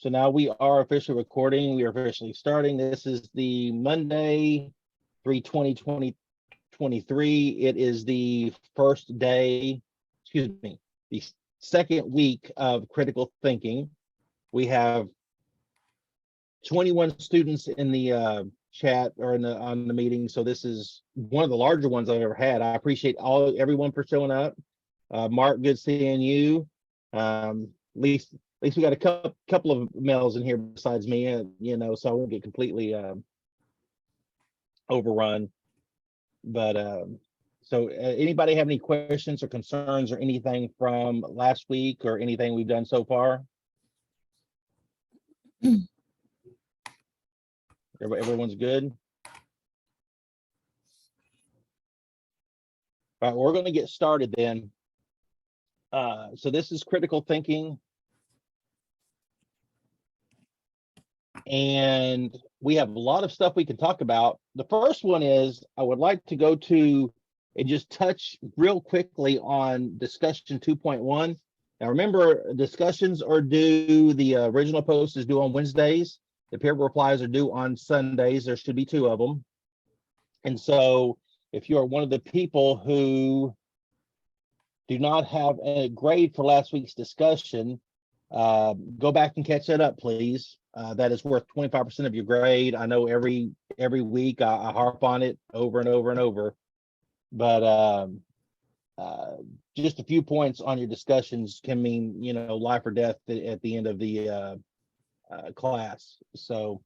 So now we are officially recording. We are officially starting. This is the Monday, 3/20/2023. It is the first day, excuse me, the second week of critical thinking. We have 21 students in the chat or on the meeting. So this is one of the larger ones I've ever had. I appreciate everyone for showing up. Mark, good seeing you. At least we got a couple of males in here besides me, so I won't get completely overrun. But so anybody have any questions or concerns or anything from last week or anything we've done so far? Everyone's good? All right, we're going to get started then. So this is critical thinking. And we have a lot of stuff we can talk about. The first one is I would like to go to and just touch real quickly on discussion 2.1. Now remember, discussions are due, the original post is due on Wednesdays. The peer replies are due on Sundays. There should be 2 of them. And so if you are one of the people who do not have a grade for last week's discussion, go back and catch that up, please. That is worth 25% of your grade. I know every week I harp on it over and over and over, but just a few points on your discussions can mean, life or death at the end of the class. So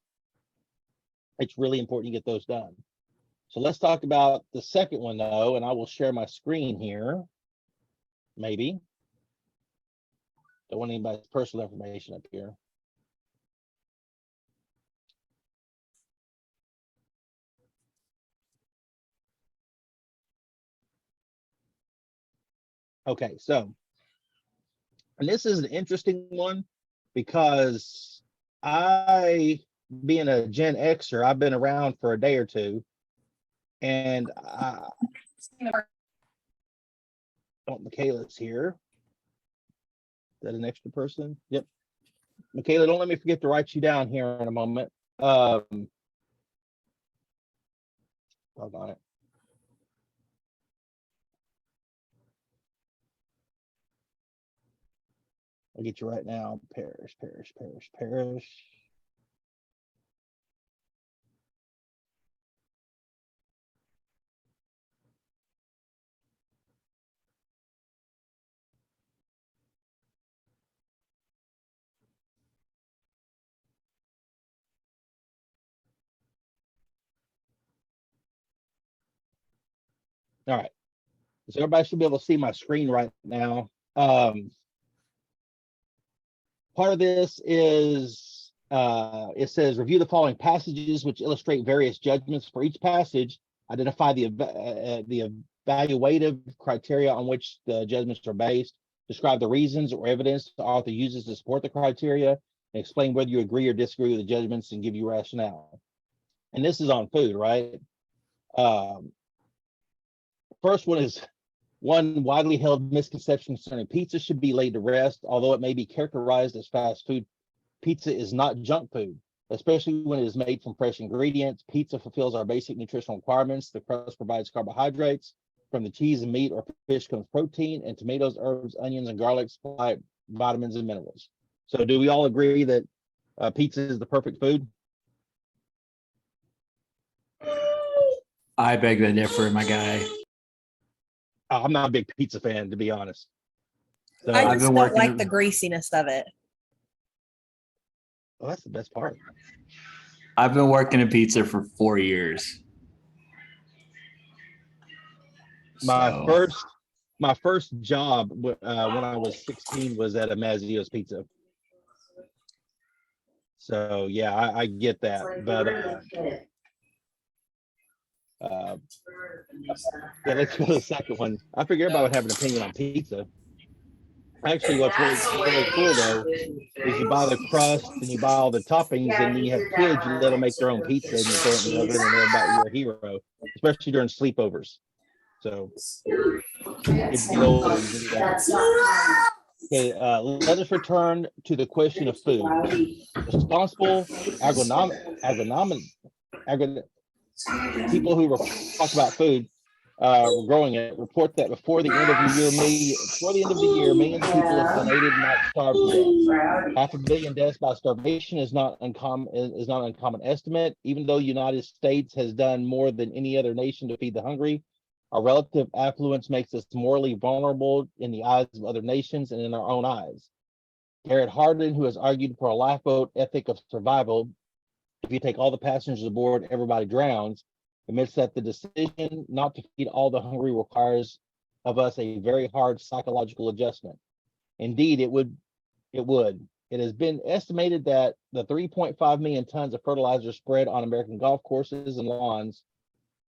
it's really important you get those done. So let's talk about the second one though, and I will share my screen here. Maybe. Don't want anybody's personal information up here. Okay, so, and this is an interesting one because being a Gen Xer, I've been around for a day or two, and Michaela's here. Is that an extra person? Yep. Michaela, don't let me forget to write you down here in a moment. Hold on it. I'll get you right now. Parish. All right. So everybody should be able to see my screen right now. Part of this is, it says review the following passages which illustrate various judgments. For each passage, identify the evaluative criteria on which the judgments are based, describe the reasons or evidence the author uses to support the criteria, and explain whether you agree or disagree with the judgments and give you rationale. And this is on food, right? First one is one widely held misconception concerning pizza should be laid to rest. Although it may be characterized as fast food, pizza is not junk food, especially when it is made from fresh ingredients. Pizza fulfills our basic nutritional requirements. The crust provides carbohydrates. From the cheese and meat or fish comes protein, and tomatoes, herbs, onions, and garlic supply vitamins and minerals. So do we all agree that pizza is the perfect food? I beg to differ, my guy. I'm not a big pizza fan, to be honest. So, I just don't like the greasiness of it. Well, that's the best part. I've been working in pizza for 4 years. My first job when I was 16 was at a Mazzio's Pizza. So yeah, I get that, but yeah, let's go to the second one. I figure everybody would have an opinion on pizza. Actually, what's really cool though is you buy the crust and you buy all the toppings, and when you have kids, you let them make their own pizza and you throw it in the oven, and you're a hero, especially during sleepovers. So it's the old. Okay, let us return to the question of food. Responsible people who talk about food, growing it, report that before the end of the year, millions of people estimated not starve to death. 500 million deaths by starvation is not uncommon. Is not an uncommon estimate. Even though the United States has done more than any other nation to feed the hungry, our relative affluence makes us morally vulnerable in the eyes of other nations and in our own eyes. Garrett Hardin, who has argued for a lifeboat ethic of survival, if you take all the passengers aboard, everybody drowns, admits that the decision not to feed all the hungry requires of us a very hard psychological adjustment. Indeed, it would. It has been estimated that the 3.5 million tons of fertilizer spread on American golf courses and lawns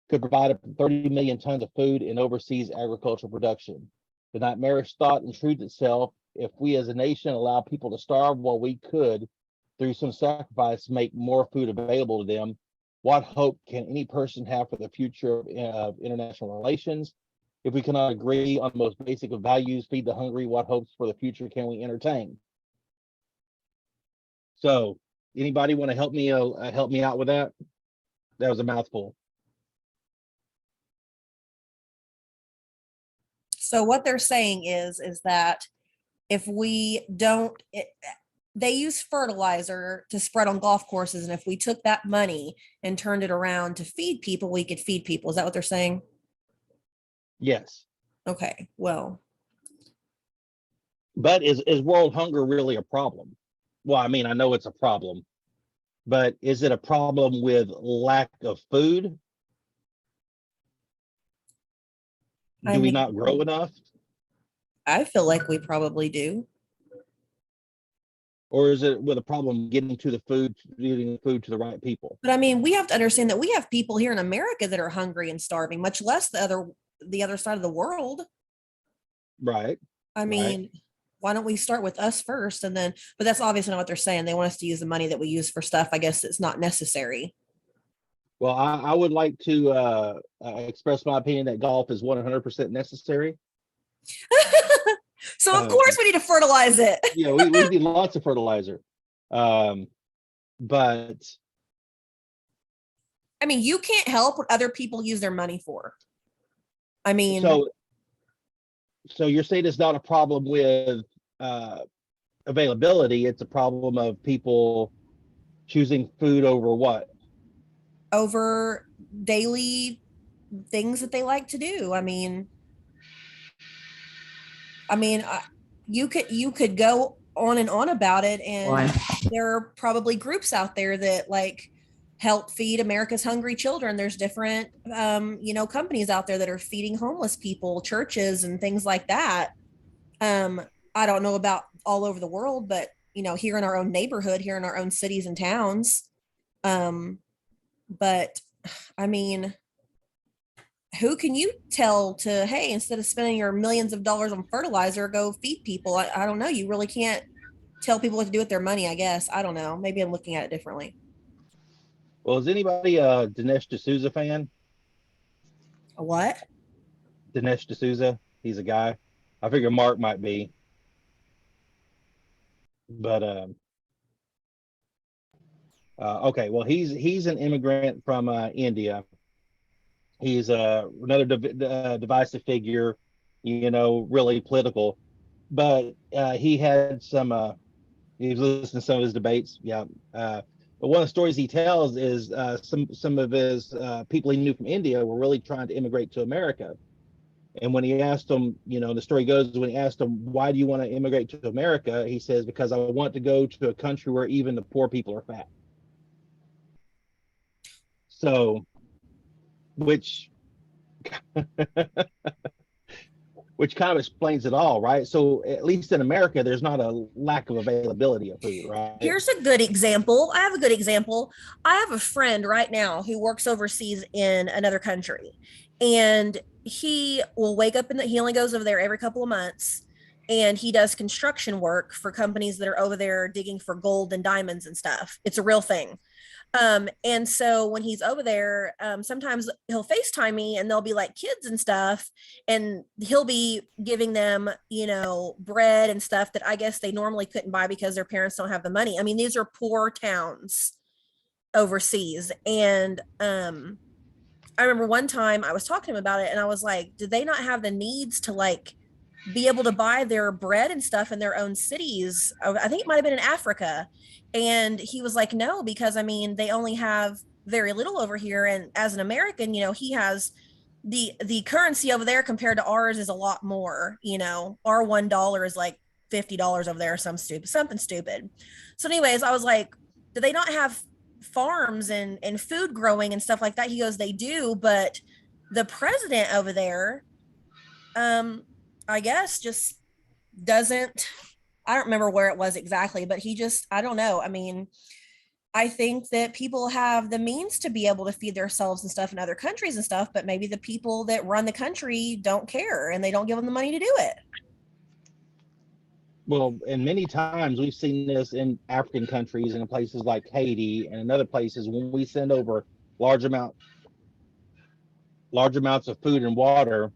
could provide up to 30 million tons of food in overseas agricultural production. The nightmarish thought intrudes itself: if we as a nation allow people to starve while we could, through some sacrifice, make more food available to them, what hope can any person have for the future of international relations? If we cannot agree on the most basic of values, feed the hungry, what hopes for the future can we entertain? So, anybody want to help me out with that? That was a mouthful. So what they're saying is that if we don't, they use fertilizer to spread on golf courses, and if we took that money and turned it around to feed people, we could feed people. Is that what they're saying? Yes. Okay, well. But is world hunger really a problem? Well, I mean, I know it's a problem, but is it a problem with lack of food? Do we not grow enough? I feel like we probably do. Or is it with a problem getting the food to the right people? But I mean, we have to understand that we have people here in America that are hungry and starving, much less the other side of the world. Right. I mean, why don't we start with us first, and then, but that's obviously not what they're saying. They want us to use the money that we use for stuff, I guess, it's not necessary. Well, I would like to express my opinion that golf is 100% necessary. So of course we need to fertilize it. Yeah, we need lots of fertilizer. But I mean, you can't help what other people use their money for. I mean, so you're saying it's not a problem with availability, it's a problem of people choosing food over what? Over daily things that they like to do. I mean, you could go on and on about it, and there are probably groups out there that like help feed America's hungry children. There's different companies out there that are feeding homeless people, churches and things like that. I don't know about all over the world, but here in our own neighborhood, here in our own cities and towns. But I mean, who can you tell to, hey, instead of spending your millions of dollars on fertilizer, go feed people? I don't know. You really can't tell people what to do with their money, I guess. I don't know. Maybe I'm looking at it differently. Well, is anybody a Dinesh D'Souza fan? A what? Dinesh D'Souza. He's a guy. I figure Mark might be. But okay, well, he's an immigrant from India. He's another divisive figure, really political. But he had some. He was listening to some of his debates. Yeah. But one of the stories he tells is some of his people he knew from India were really trying to immigrate to America. And when he asked them, the story goes, when he asked them, why do you want to immigrate to America? He says, because I want to go to a country where even the poor people are fat. So, which kind of explains it all, right? So at least in America, there's not a lack of availability of food, right? Here's a good example. I have a good example. I have a friend right now who works overseas in another country, and he will wake up he only goes over there every couple of months, and he does construction work for companies that are over there digging for gold and diamonds and stuff. It's a real thing. And so when he's over there, sometimes he'll FaceTime me and they'll be like kids and stuff, and he'll be giving them, bread and stuff that I guess they normally couldn't buy because their parents don't have the money. I mean, these are poor towns overseas. And I remember one time I was talking to him about it and I was like, do they not have the needs to like be able to buy their bread and stuff in their own cities? I think it might have been in Africa. And he was like, no, because I mean, they only have very little over here. And as an American, he has the currency over there compared to ours is a lot more. Our $1 is like $50 over there, something stupid. So anyways, I was like, do they not have farms and food growing and stuff like that? He goes, they do, but the president over there, I guess just doesn't, I don't remember where it was exactly, but I don't know. I mean, I think that people have the means to be able to feed themselves and stuff in other countries and stuff, but maybe the people that run the country don't care and they don't give them the money to do it. Well, and many times we've seen this in African countries and in places like Haiti and in other places when we send over large amounts of food and water,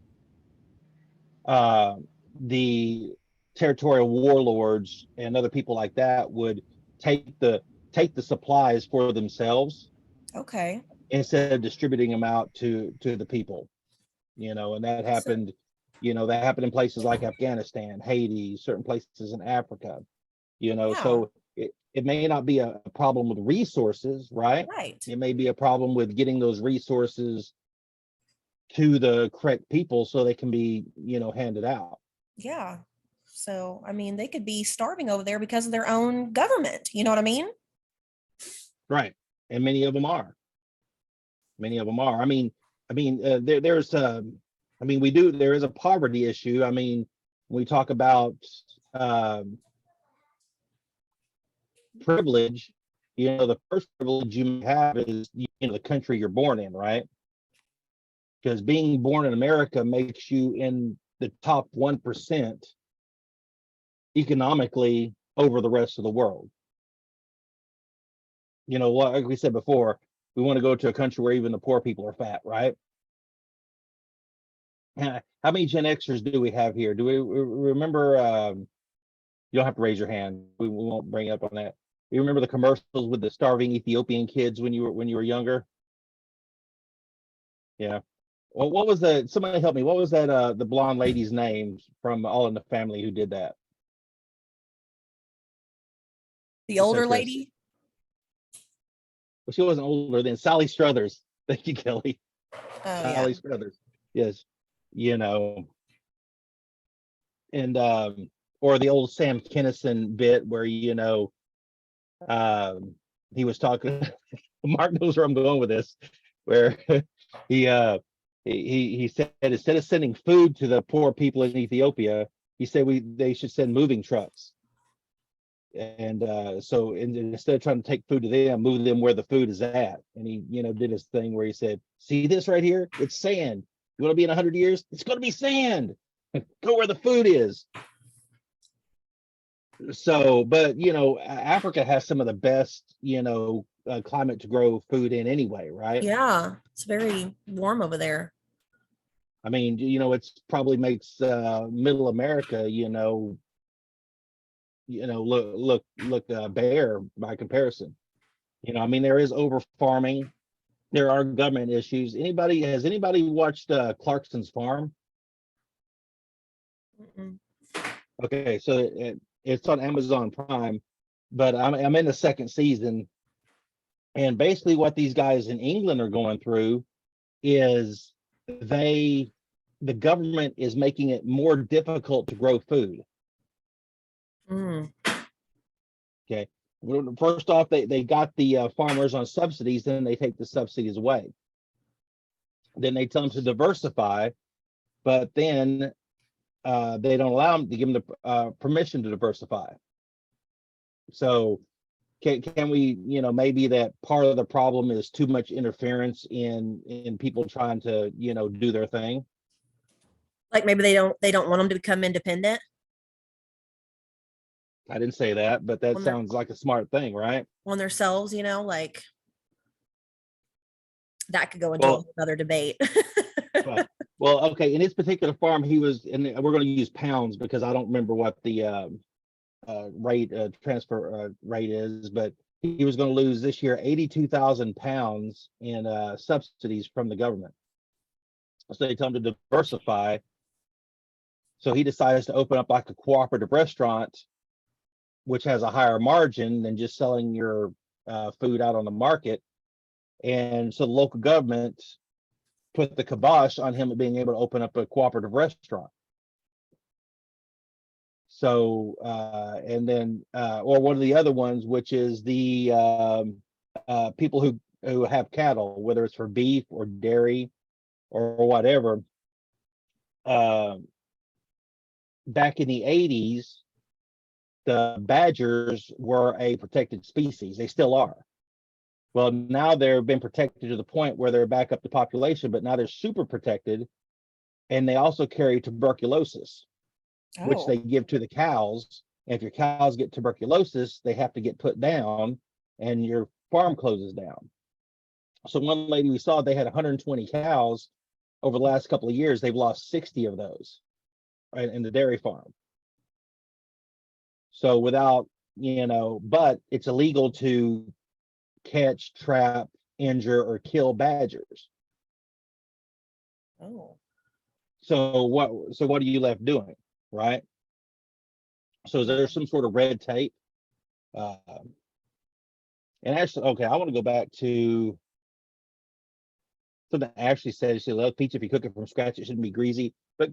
the territorial warlords and other people like that would take the supplies for themselves. Okay. Instead of distributing them out to the people, and that happened. That happened in places like Afghanistan, Haiti, certain places in Africa. Yeah. So it may not be a problem with resources, right? Right. It may be a problem with getting those resources to the correct people so they can be, handed out. Yeah. So, I mean, they could be starving over there because of their own government. You know what I mean? Right. And many of them are. I mean, there is a poverty issue. I mean, when we talk about privilege, the first privilege you have is, the country you're born in, right? Because being born in America makes you in the top 1% economically over the rest of the world. Like we said before, we want to go to a country where even the poor people are fat, right? How many Gen Xers do we have here? Do we remember? You don't have to raise your hand. We won't bring up on that. You remember the commercials with the starving Ethiopian kids when you were younger? Yeah. Well, what was somebody help me? What was that? The blonde lady's name from All in the Family who did that? The older lady? Well, she wasn't older than Sally Struthers. Thank you, Kelly. Oh, Sally Struthers. Yes. And or the old Sam Kinison bit where he was talking. Mark knows where I'm going with this, where he said instead of sending food to the poor people in Ethiopia, he said they should send moving trucks. And so instead of trying to take food to them, move them where the food is at. And he did his thing where he said, see this right here? It's sand. You want to be in 100 years? It's going to be sand. Go where the food is. So, but Africa has some of the best climate to grow food in anyway, right? Yeah, it's very warm over there. I mean, it's probably makes middle America look bare by comparison. I mean, there is over farming, there are government issues. Has anybody watched Clarkson's Farm? Mm-mm. Okay, so it's on Amazon Prime, but I'm in the second season, and basically what these guys in England are going through is the government is making it more difficult to grow food. Mm. Okay, first off, they got the farmers on subsidies, then they take the subsidies away. Then they tell them to diversify, but then they don't allow them to give them the permission to diversify. So can we, maybe that part of the problem is too much interference in people trying to, do their thing. Like maybe they don't want them to become independent. I didn't say that, but that On their- sounds like a smart thing, right? on themselves, you know, like that could go into a Well, whole other debate. right. Well, okay. In his particular farm, he was, and we're going to use pounds because I don't remember what the transfer rate is, but he was going to lose this year 82,000 pounds in subsidies from the government. So they told him to diversify. So he decides to open up like a cooperative restaurant, which has a higher margin than just selling your food out on the market. And so the local government put the kibosh on him being able to open up a cooperative restaurant. So, and then, or one of the other ones, which is the people who have cattle, whether it's for beef or dairy or whatever. Back in the 80s, the badgers were a protected species. They still are. Well, now they've been protected to the point where they're back up to population, but now they're super protected. And they also carry tuberculosis, which they give to the cows. And if your cows get tuberculosis, they have to get put down and your farm closes down. So one lady we saw, they had 120 cows over the last couple of years. They've lost 60 of those, right, in the dairy farm. So without, but it's illegal to catch, trap, injure, or kill badgers. Oh. So what are you left doing, right? So is there some sort of red tape? And actually, okay, I want to go back to something Ashley said. She loves pizza. If you cook it from scratch, it shouldn't be greasy. But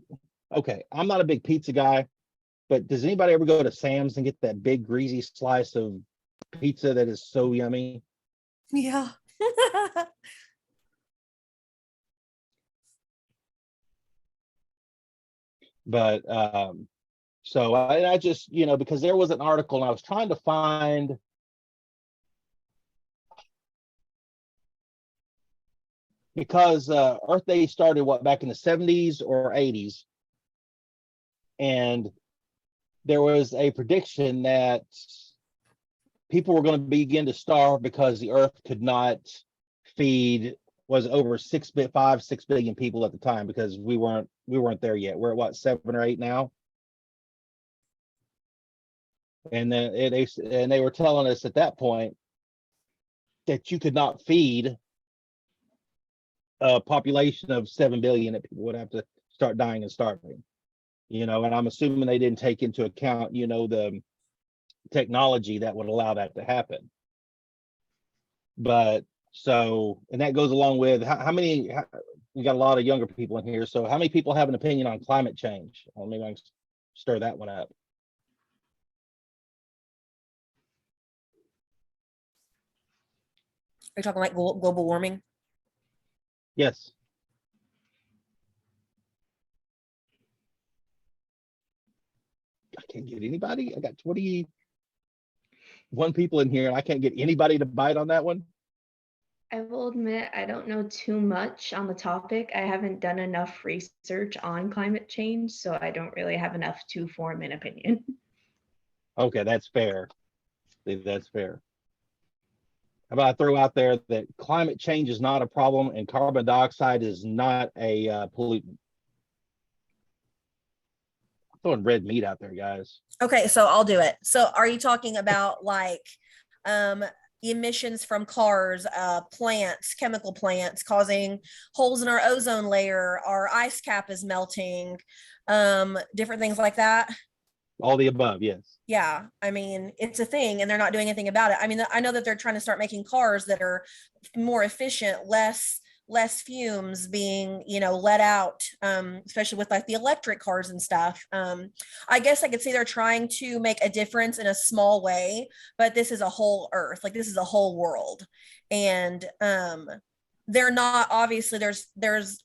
okay, I'm not a big pizza guy, but does anybody ever go to Sam's and get that big greasy slice of pizza that is so yummy? Yeah. But so I just, because there was an article and I was trying to find because Earth Day started back in the 70s or 80s, and there was a prediction that people were going to begin to starve because the Earth could not feed over 6 billion people at the time, because we weren't there yet. We're at what, 7 or 8 now? And then they were telling us at that point that you could not feed a population of 7 billion, that people would have to start dying and starving. And I'm assuming they didn't take into account, the technology that would allow that to happen. But so, and that goes along with we got a lot of younger people in here. So how many people have an opinion on climate change? Well, maybe I can stir that one up. Are you talking like global warming? Yes. I can't get anybody. I got 21 people in here and I can't get anybody to bite on that one. I will admit I don't know too much on the topic. I haven't done enough research on climate change, so I don't really have enough to form an opinion. Okay, that's fair. That's fair. How about I throw out there that climate change is not a problem and carbon dioxide is not a pollutant. I'm throwing red meat out there, guys. Okay, so I'll do it. So are you talking about like emissions from cars, plants, chemical plants causing holes in our ozone layer, our ice cap is melting, different things like that? All the above, yes. Yeah, I mean, it's a thing and they're not doing anything about it. I mean, I know that they're trying to start making cars that are more efficient, less fumes being, let out, especially with like the electric cars and stuff. I guess I could see they're trying to make a difference in a small way, but this is a whole earth, like this is a whole world. And they're not, obviously there's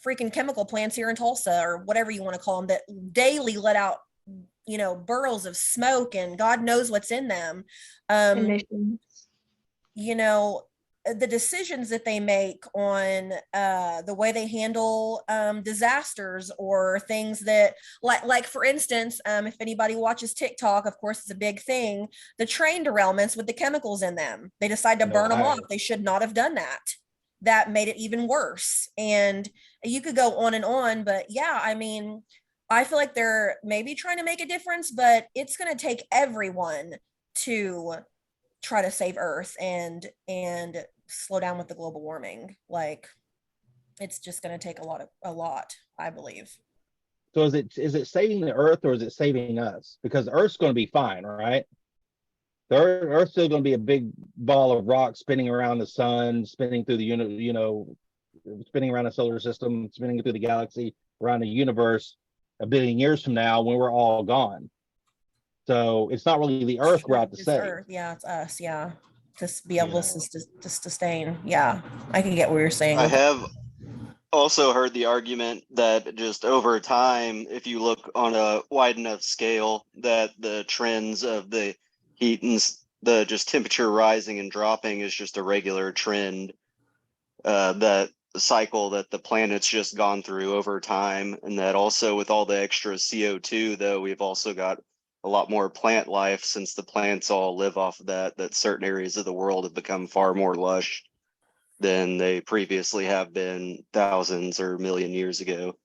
freaking chemical plants here in Tulsa or whatever you want to call them that daily let out burls of smoke and God knows what's in them. Emissions. the decisions that they make on the way they handle disasters or things that like for instance, if anybody watches TikTok, of course it's a big thing, the train derailments with the chemicals in them. They decide to burn them off. They should not have done that. That made it even worse. And you could go on, but yeah, I mean, I feel like they're maybe trying to make a difference, but it's going to take everyone to try to save Earth and slow down with the global warming. Like, it's just going to take a lot, I believe. So is it saving the Earth or is it saving us? Because the Earth's going to be fine, right? The Earth's still going to be a big ball of rock spinning around the sun, spinning through the spinning around the solar system, spinning through the galaxy, around the universe a billion years from now when we're all gone. So it's not really the Earth we're out to save. Earth. Yeah, it's us. Yeah, to be able to sustain. Yeah, I can get what you're saying. I have also heard the argument that just over time, if you look on a wide enough scale, that the trends of the heat and the just temperature rising and dropping is just a regular trend, that the cycle that the planet's just gone through over time. And that also with all the extra CO2, though, we've also got a lot more plant life since the plants all live off of that certain areas of the world have become far more lush than they previously have been thousands or million years ago.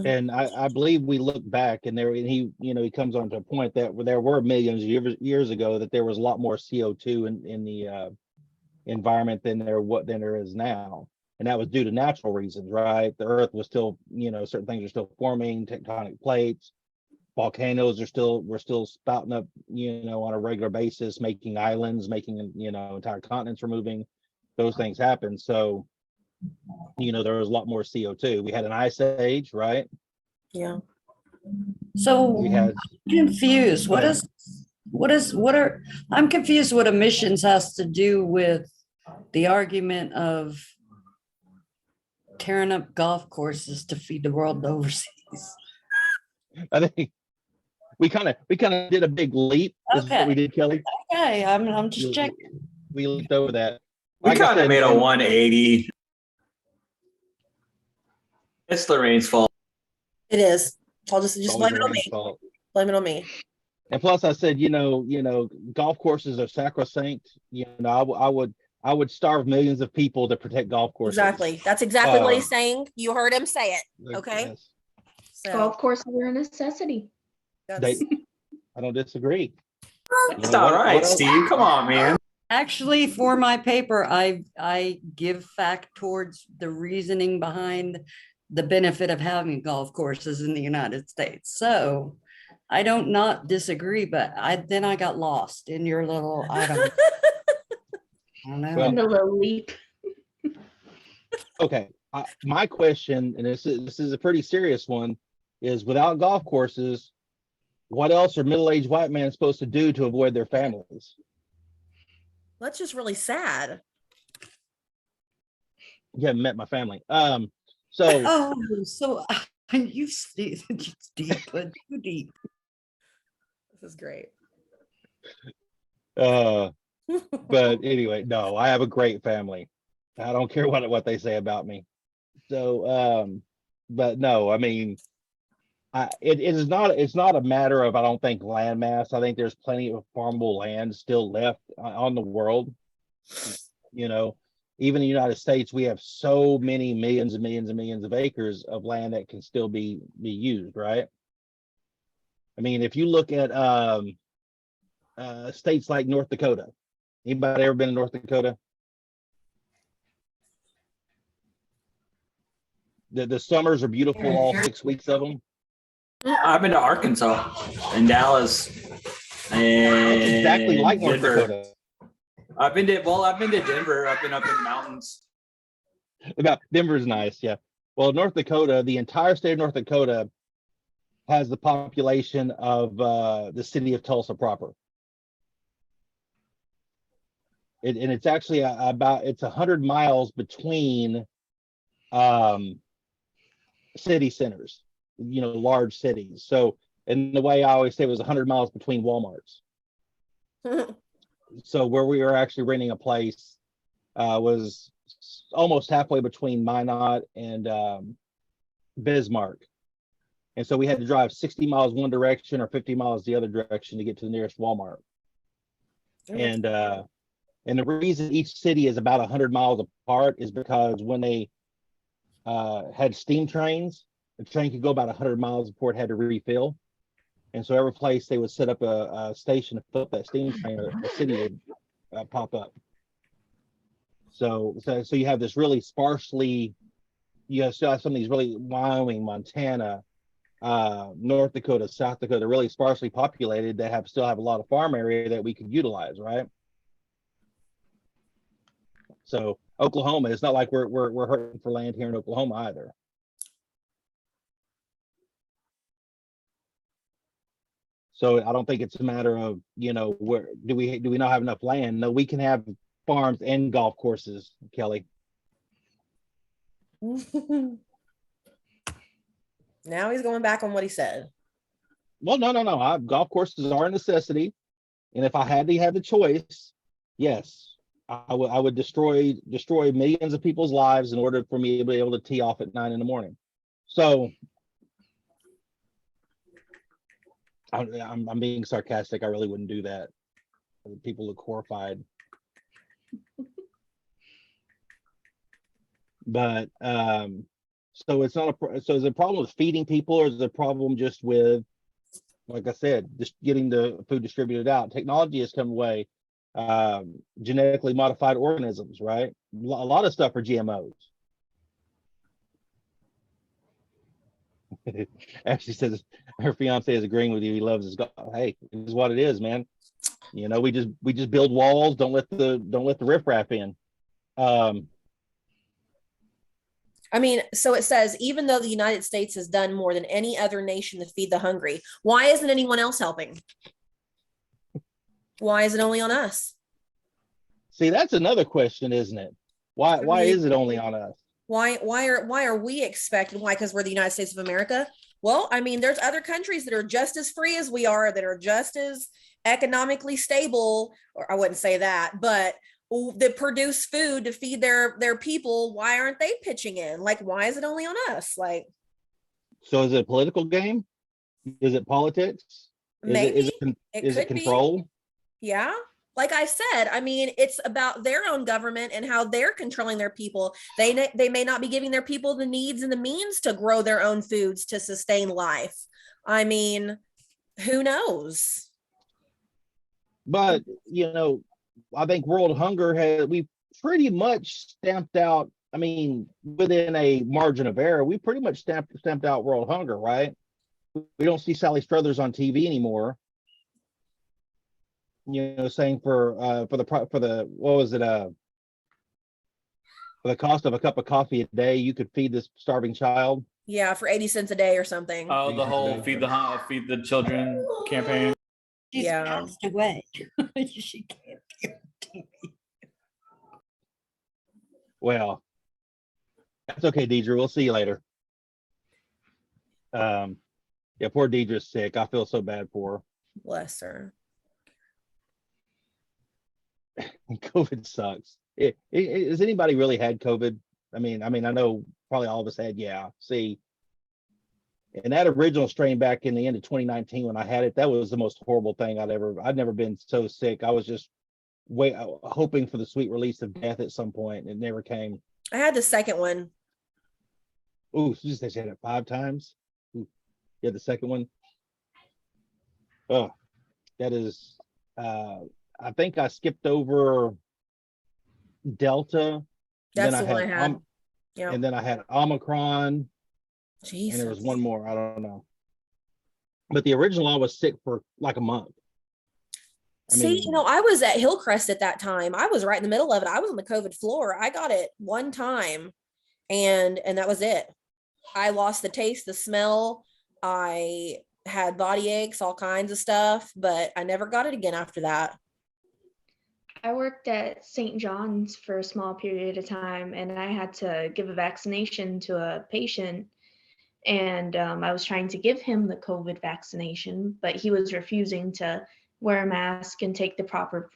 And I believe we look back and he comes on to a point that there were millions of years ago that there was a lot more CO2 in the environment than there is now. And that was due to natural reasons, right? The Earth was still, certain things are still forming, tectonic plates, volcanoes were still spouting up, on a regular basis, making islands, making, entire continents were moving. Those things happen. So, there was a lot more CO2. We had an ice age, right? Yeah. So We had confused. I'm confused what emissions has to do with the argument of tearing up golf courses to feed the world overseas. I think we kind of did a big leap. This is what we did, Kelly. Okay, I'm just checking. We leaped over that. We kind of made a 180. It's Lorraine's fault. It is. I'll just blame it on me. Fault. Blame it on me. And plus, I said, golf courses are sacrosanct. I would starve millions of people to protect golf courses. Exactly. That's exactly what he's saying. You heard him say it. Okay. Yes. So, Golf courses are a necessity. I don't disagree. It's all right, Steve. Come on, man. Actually, for my paper, I give fact towards the reasoning behind the benefit of having golf courses in the United States. So I don't not disagree, but I got lost in your little item. I don't know. Well, In the little leap. Okay, my question, and this is a pretty serious one, is without golf courses, what else are middle-aged white men supposed to do to avoid their families? that's just really sad. You haven't met my family. So You deep, but too deep. This is great. But anyway, no, I have a great family. I don't care what they say about me. So, but no, I mean, it's not a matter of, I don't think, land mass. I think there's plenty of farmable land still left on the world. Even in the United States, we have so many millions and millions and millions of acres of land that can still be used, right? I mean, if you look at states like North Dakota, anybody ever been to North Dakota? The summers are beautiful, all 6 weeks of them. I've been to Arkansas and Dallas and It's exactly like North Denver. Dakota. I've been to Denver. I've been up in the mountains. Denver's nice, yeah. Well, North Dakota, the entire state of North Dakota has the population of the city of Tulsa proper. And it's actually it's 100 miles between city centers, large cities. So, and the way I always say it was 100 miles between Walmarts. so where we were actually renting a place was almost halfway between Minot and Bismarck. And so we had to drive 60 miles one direction or 50 miles the other direction to get to the nearest Walmart. And the reason each city is about 100 miles apart is because when they had steam trains, the train could go about 100 miles before it had to refill. And so every place they would set up a station to fill up that steam train, or a city would pop up. So you have this really sparsely, you still have some of these really Wyoming, Montana, North Dakota, South Dakota, really sparsely populated that still have a lot of farm area that we could utilize, right? So Oklahoma, it's not like we're hurting for land here in Oklahoma either. So I don't think it's a matter of, where do we not have enough land? No, we can have farms and golf courses, Kelly. Now he's going back on what he said. Well, no. Golf courses are a necessity, and if I had to have the choice, yes, I would destroy millions of people's lives in order for me to be able to tee off at 9 in the morning. So I'm being sarcastic. I really wouldn't do that. People look horrified. But so it's not so is it a problem with feeding people, or is it a problem just with, like I said, just getting the food distributed out? Technology has come away. Genetically modified organisms, right? A lot of stuff are GMOs. Ashley says her fiance is agreeing with you. He loves his golf. Hey, it is what it is, man. We just build walls. Don't let the riffraff in. I mean, so it says, even though the United States has done more than any other nation to feed the hungry, why isn't anyone else helping? Why is it only on us? See, that's another question, isn't it? Why is it only on us? Why are we expected? Why? Because we're the United States of America? Well, I mean, there's other countries that are just as free as we are, that are just as economically stable, or I wouldn't say that, but that produce food to feed their people. Why aren't they pitching in? Like, why is it only on us? Like, so is it a political game? Is it politics? Maybe is it control? Yeah. Like I said, I mean, it's about their own government and how they're controlling their people. They may not be giving their people the needs and the means to grow their own foods to sustain life. I mean, who knows? But, I think world hunger we pretty much stamped out, I mean, within a margin of error, we pretty much stamped out world hunger, right? We don't see Sally Struthers on TV anymore. Saying for the what was it, for the cost of a cup of coffee a day, you could feed this starving child. Yeah, for 80 cents a day or something. Oh, the whole feed the children campaign. She's passed away. She can't be on TV. Well, that's okay, Deidre. We'll see you later. Yeah, poor Deidre's sick. I feel so bad for her. Bless her. COVID sucks. Has anybody really had COVID? I mean, I know probably all of us had. Yeah. See, and that original strain back in the end of 2019 when I had it, that was the most horrible thing I'd never been so sick. I was just hoping for the sweet release of death at some point. It never came. I had the second one. Ooh, she just had it 5 times. Ooh, yeah, the second one. Oh, that is. I think I skipped over Delta. That's the one I had. Yeah. And then I had Omicron. Jesus. And there was one more. I don't know. But the original, I was sick for like a month. I was at Hillcrest at that time. I was right in the middle of it. I was on the COVID floor. I got it one time, and that was it. I lost the taste, the smell. I had body aches, all kinds of stuff, but I never got it again after that. I worked at St. John's for a small period of time, and I had to give a vaccination to a patient, and I was trying to give him the COVID vaccination, but he was refusing to wear a mask and take the proper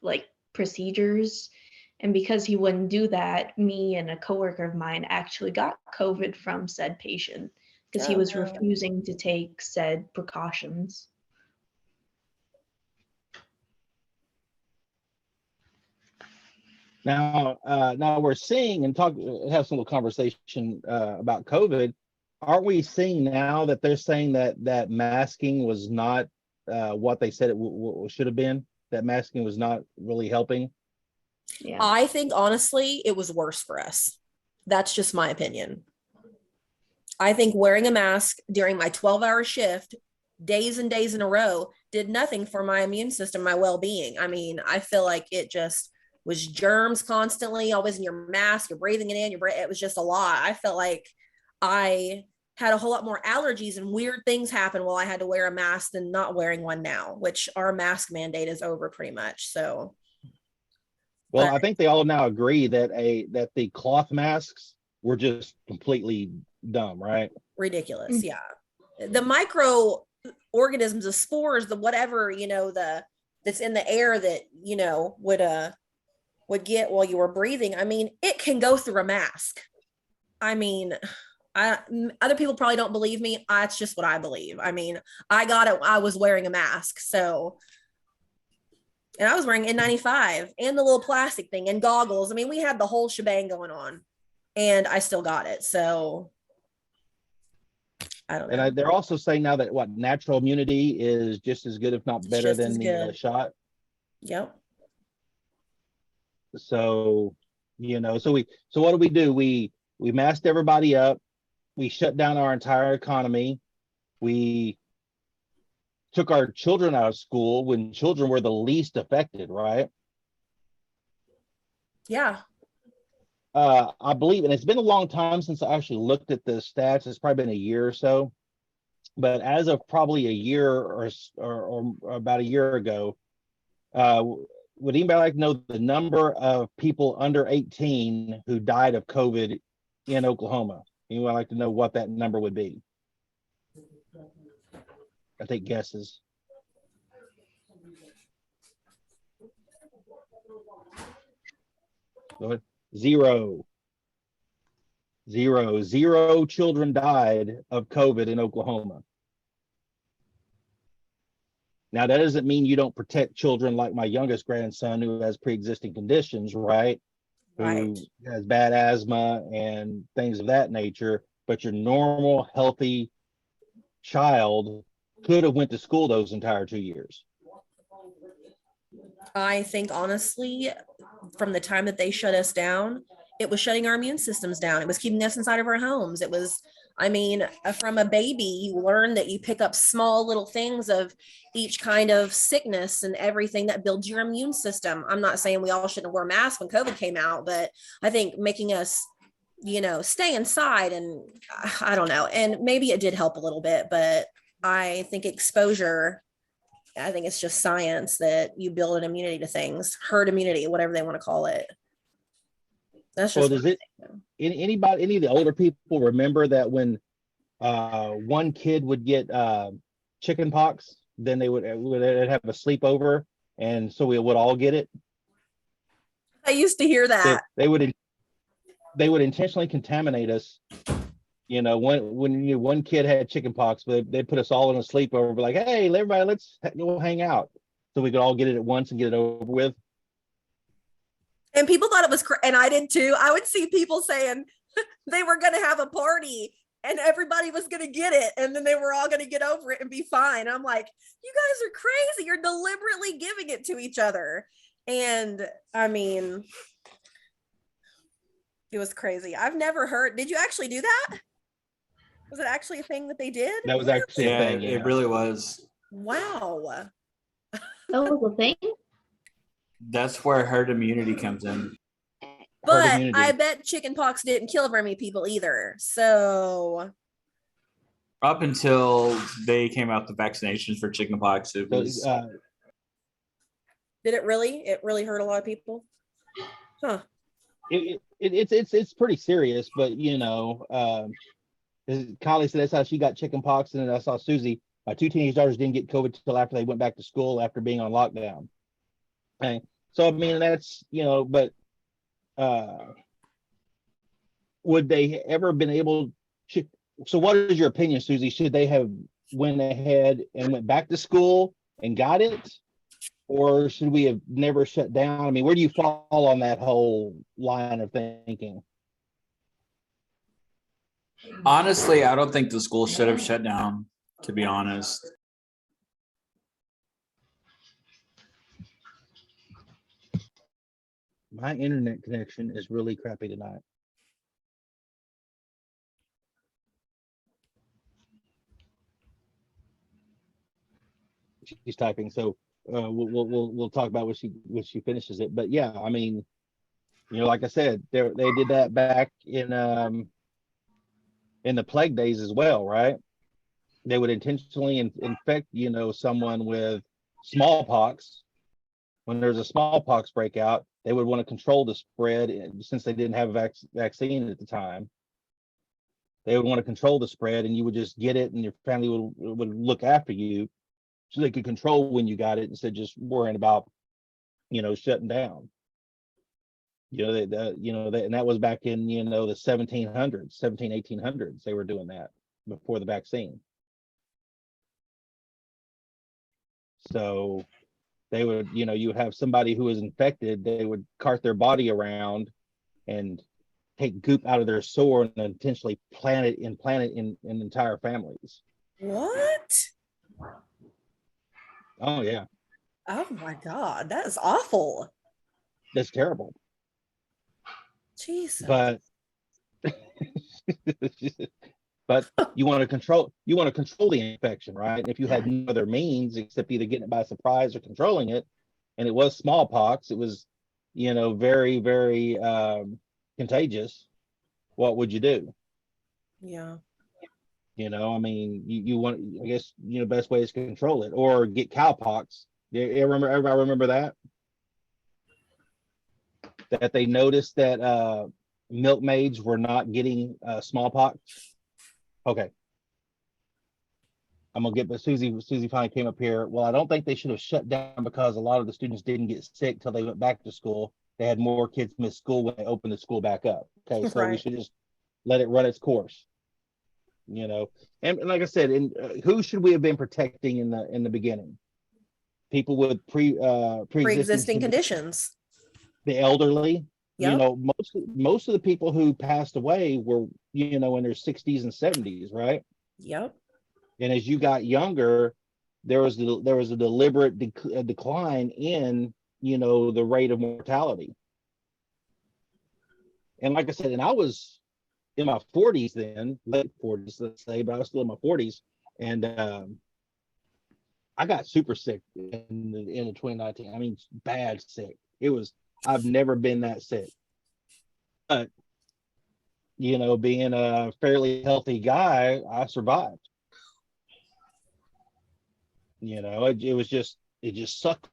procedures. And because he wouldn't do that, me and a coworker of mine actually got COVID from said patient because he Oh, was no. refusing to take said precautions. Now, now we're seeing and have some little conversation about COVID. Aren't we seeing now that they're saying that masking was not what they said it should have been? That masking was not really helping. Yeah. I think honestly, it was worse for us. That's just my opinion. I think wearing a mask during my 12-hour shift, days and days in a row, did nothing for my immune system, my well-being. I mean, I feel like it just was germs constantly, always in your mask, you're breathing it in, it was just a lot. I felt like I had a whole lot more allergies and weird things happen while I had to wear a mask than not wearing one now, which our mask mandate is over pretty much. So, well, I think they all now agree that the cloth masks were just completely dumb, right? Ridiculous. Yeah. The microorganisms, the spores, the whatever, that's in the air that, would get while you were breathing. I mean, it can go through a mask. I mean, other people probably don't believe me. It's just what I believe. I mean, I got it. I was wearing a mask. So, and I was wearing N95 and the little plastic thing and goggles. I mean, we had the whole shebang going on and I still got it. So I don't know. And they're also saying now that natural immunity is just as good, if not better, than the shot. Yep. So, so what do? We masked everybody up. We shut down our entire economy. We took our children out of school when children were the least affected, right? Yeah. I believe, and it's been a long time since I actually looked at the stats. It's probably been a year or so. But as of probably a year or about a year ago, would anybody like to know the number of people under 18 who died of COVID in Oklahoma? Anyone like to know what that number would be? I take guesses. Go ahead. Zero children died of COVID in Oklahoma. Now, that doesn't mean you don't protect children like my youngest grandson who has pre-existing conditions, right? Who has bad asthma and things of that nature. But your normal, healthy child could have went to school those entire 2 years. I think honestly, from the time that they shut us down, it was shutting our immune systems down. It was keeping us inside of our homes. It was, I mean, from a baby, you learn that you pick up small little things of each kind of sickness and everything that builds your immune system. I'm not saying we all shouldn't wear masks when COVID came out, but I think making us, stay inside, and I don't know. And maybe it did help a little bit, but I think exposure, I think it's just science that you build an immunity to things, herd immunity, whatever they want to call it. That's just. Well, does any of the older people remember that when one kid would get chicken pox, then they would have a sleepover, and so we would all get it? I used to hear that. They would intentionally contaminate us. When one kid had chicken pox, they put us all in a sleepover, be like, hey, everybody, let's go hang out, so we could all get it at once and get it over with. And people thought it was, and I did too. I would see people saying they were going to have a party and everybody was going to get it. And then they were all going to get over it and be fine. I'm like, you guys are crazy. You're deliberately giving it to each other. And I mean, it was crazy. I've never heard. Did you actually do that? Was it actually a thing that they did? That was actually a thing. It really was. Wow. That was a thing? That's where herd immunity comes in. But I bet chickenpox didn't kill very many people either. So up until they came out the vaccinations for chickenpox, it was. Did it really? It really hurt a lot of people? Huh. It's pretty serious, but Kylie said that's how she got chickenpox, and then I saw Susie. My two teenage daughters didn't get COVID until after they went back to school after being on lockdown. Okay. So I mean, that's, but would they ever been able to, so what is your opinion, Susie? Should they have went ahead and went back to school and got it? Or should we have never shut down? I mean, where do you fall on that whole line of thinking? Honestly, I don't think the school should have shut down, to be honest. My internet connection is really crappy tonight. She's typing, so we'll talk about when she finishes it. But yeah, I mean, like I said, they did that back in the plague days as well, right? They would intentionally infect, someone with smallpox. When there's a smallpox breakout, they would want to control the spread, since they didn't have a vaccine at the time. They would want to control the spread, and you would just get it, and your family would look after you, so they could control when you got it instead of just worrying about, shutting down. And that was back in, the 1700s, 1800s. They were doing that before the vaccine. So they would, you would have somebody who was infected, they would cart their body around and take goop out of their sore and intentionally plant it in entire families. What? Oh yeah. Oh my God, that is awful. That's terrible. Jesus. But you want to control the infection, right? And if you had no other means except either getting it by surprise or controlling it, and it was smallpox, it was, very, very contagious, what would you do? Yeah. I mean, you want, I guess, best way is to control it, or get cowpox. Everybody remember that they noticed that milkmaids were not getting smallpox. Okay, I'm gonna get, but Susie finally came up here. Well, I don't think they should have shut down, because a lot of the students didn't get sick till they went back to school. They had more kids miss school when they opened the school back up. Okay, so we should just let it run its course. And like I said, who should we have been protecting in the beginning? People with pre-existing conditions. The elderly. Yep. Most of the people who passed away were, in their 60s and 70s, right? Yep. And as you got younger, there was a deliberate decline in, the rate of mortality. And like I said, and I was in my 40s then, late 40s, let's say, but I was still in my 40s, and I got super sick in the end of 2019. I mean, bad sick. I've never been that sick. But, being a fairly healthy guy, I survived. It just sucked.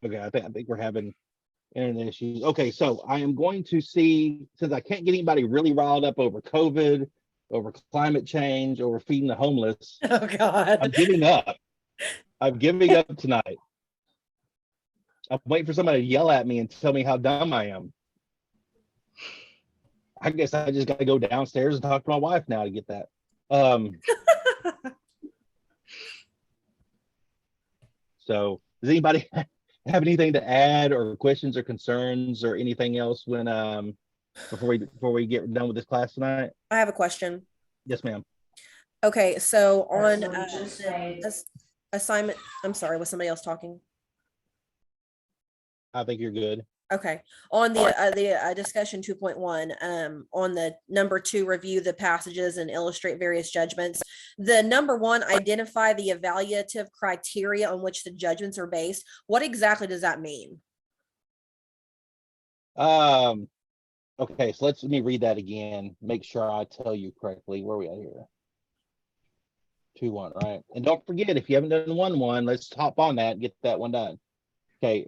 Okay, I think we're having internet issues. Okay, so I am going to see, since I can't get anybody really riled up over COVID, over climate change, over feeding the homeless. Oh God. I'm giving up. I'm giving up tonight. I'm waiting for somebody to yell at me and tell me how dumb I am. I guess I just got to go downstairs and talk to my wife now to get that. So does anybody have anything to add, or questions or concerns or anything else when before we get done with this class tonight? I have a question. Yes, ma'am. Okay, so on assignment, I'm sorry, was somebody else talking? I think you're good. Okay, on the discussion 2.1, on the number 2, review the passages and illustrate various judgments. The number 1, identify the evaluative criteria on which the judgments are based. What exactly does that mean? Okay, so let me read that again. Make sure I tell you correctly. Where are we at here? 2.1, right? And don't forget, if you haven't done 1.1, let's hop on that and get that one done. Okay,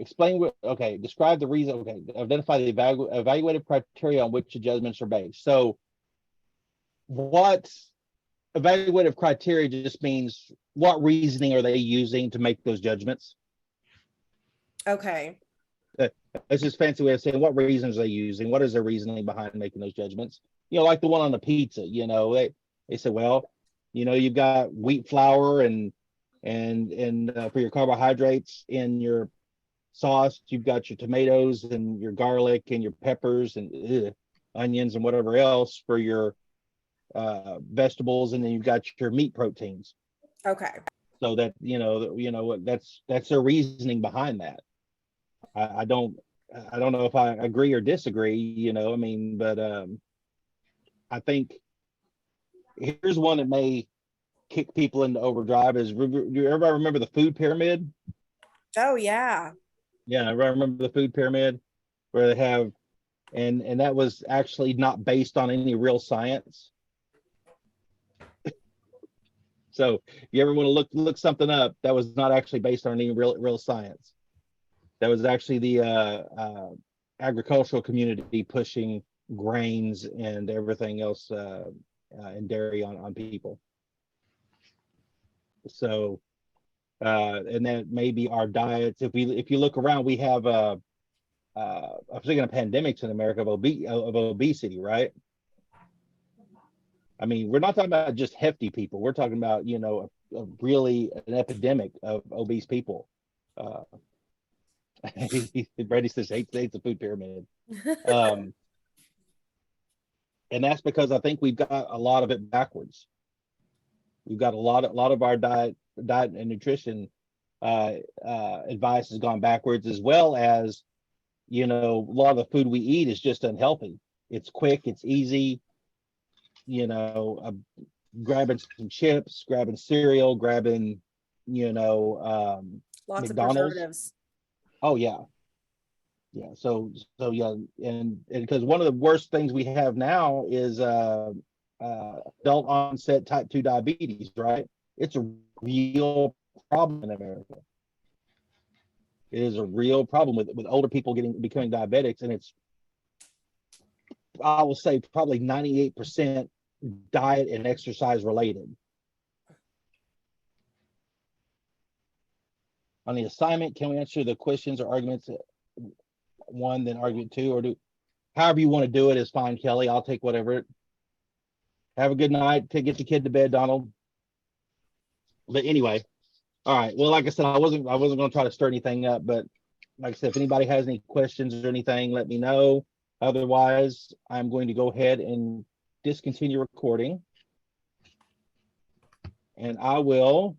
describe the reason. Okay, identify the evaluative criteria on which the judgments are based. So what evaluative criteria just means what reasoning are they using to make those judgments. Okay. It's just fancy way of saying what reasons are they using, what is their reasoning behind making those judgments. You know, like the one on the pizza, you know, they said, well, you know, you've got wheat flour and for your carbohydrates in your sauce, you've got your tomatoes and your garlic and your peppers and onions and whatever else for your vegetables, and then you've got your meat proteins. Okay. So that that's their reasoning behind that. I don't know if I agree or disagree, you know, I mean, but I think here's one that may kick people into overdrive is, do you ever remember the food pyramid? Oh yeah. Yeah, I remember the food pyramid where they have, and that was actually not based on any real science. So if you ever want to look something up, that was not actually based on any real science. That was actually the agricultural community pushing grains and everything else and dairy on people. So and that may be our diets. If you look around, we have I'm thinking of pandemics in America of obesity, right? I mean, we're not talking about just hefty people. We're talking about, you know, really an epidemic of obese people. Brady says hates the food pyramid. And that's because I think we've got a lot of it backwards. We've got a lot of our diet and nutrition advice has gone backwards, as well as, you know, a lot of the food we eat is just unhealthy. It's quick, it's easy, you know, grabbing some chips, grabbing cereal, grabbing, you know, Lots McDonald's. of preservatives. Oh yeah. Yeah. So yeah, and because one of the worst things we have now is adult onset type 2 diabetes, right? It's a real problem in America. It is a real problem with older people becoming diabetics, and it's, I will say, probably 98% diet and exercise related. On the assignment, can we answer the questions or arguments one, then argument two, or however you want to do it is fine, Kelly. I'll take whatever. Have a good night. Get the kid to bed, Donald. But anyway, all right. Well, like I said, I wasn't going to try to stir anything up, but like I said, if anybody has any questions or anything, let me know. Otherwise, I'm going to go ahead and discontinue recording. And I will